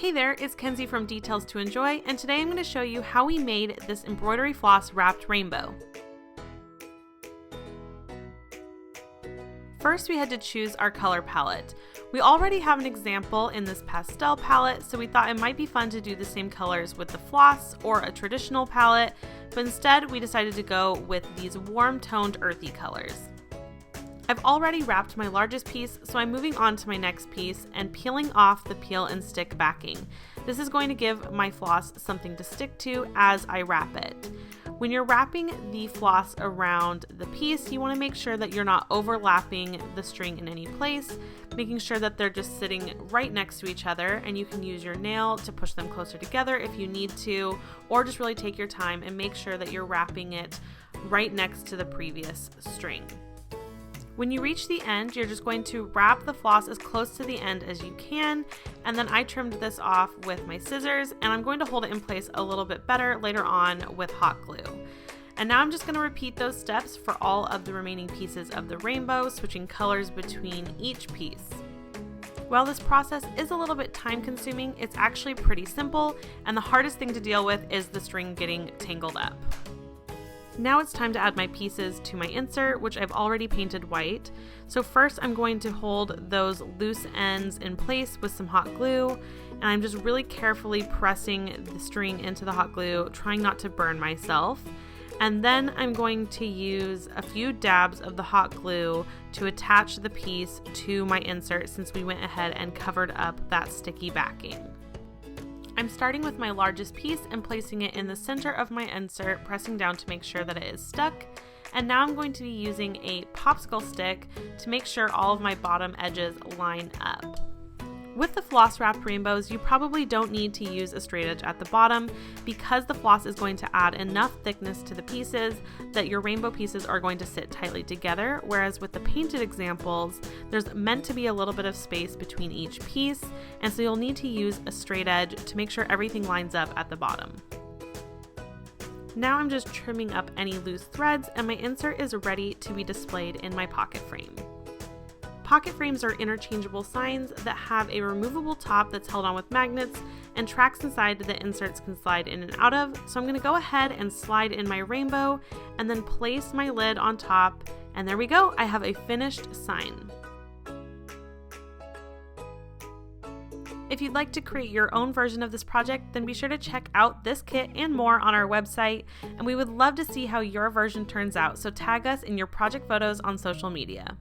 Hey there, it's Kenzie from Details to Enjoy, and today I'm going to show you how we made this embroidery floss wrapped rainbow. First, we had to choose our color palette. We already have an example in this pastel palette, so we thought it might be fun to do the same colors with the floss or a traditional palette, but instead we decided to go with these warm-toned earthy colors. I've already wrapped my largest piece, so I'm moving on to my next piece and peeling off the peel and stick backing. This is going to give my floss something to stick to as I wrap it. When you're wrapping the floss around the piece, you want to make sure that you're not overlapping the string in any place, making sure that they're just sitting right next to each other, and you can use your nail to push them closer together if you need to, or just really take your time and make sure that you're wrapping it right next to the previous string. When you reach the end, you're just going to wrap the floss as close to the end as you can, and then I trimmed this off with my scissors, and I'm going to hold it in place a little bit better later on with hot glue. And now I'm just going to repeat those steps for all of the remaining pieces of the rainbow, switching colors between each piece. While this process is a little bit time consuming, it's actually pretty simple, and the hardest thing to deal with is the string getting tangled up. Now it's time to add my pieces to my insert, which I've already painted white. So first I'm going to hold those loose ends in place with some hot glue, and I'm just really carefully pressing the string into the hot glue, trying not to burn myself. And then I'm going to use a few dabs of the hot glue to attach the piece to my insert, since we went ahead and covered up that sticky backing. I'm starting with my largest piece and placing it in the center of my insert, pressing down to make sure that it is stuck. And now I'm going to be using a popsicle stick to make sure all of my bottom edges line up. With the floss wrapped rainbows, you probably don't need to use a straight edge at the bottom, because the floss is going to add enough thickness to the pieces that your rainbow pieces are going to sit tightly together, whereas with the painted examples, there's meant to be a little bit of space between each piece, and so you'll need to use a straight edge to make sure everything lines up at the bottom. Now I'm just trimming up any loose threads, and my insert is ready to be displayed in my pocket frame. Pocket frames are interchangeable signs that have a removable top that's held on with magnets, and tracks inside that inserts can slide in and out of. So I'm going to go ahead and slide in my rainbow and then place my lid on top, and there we go, I have a finished sign. If you'd like to create your own version of this project, then be sure to check out this kit and more on our website, and we would love to see how your version turns out, so tag us in your project photos on social media.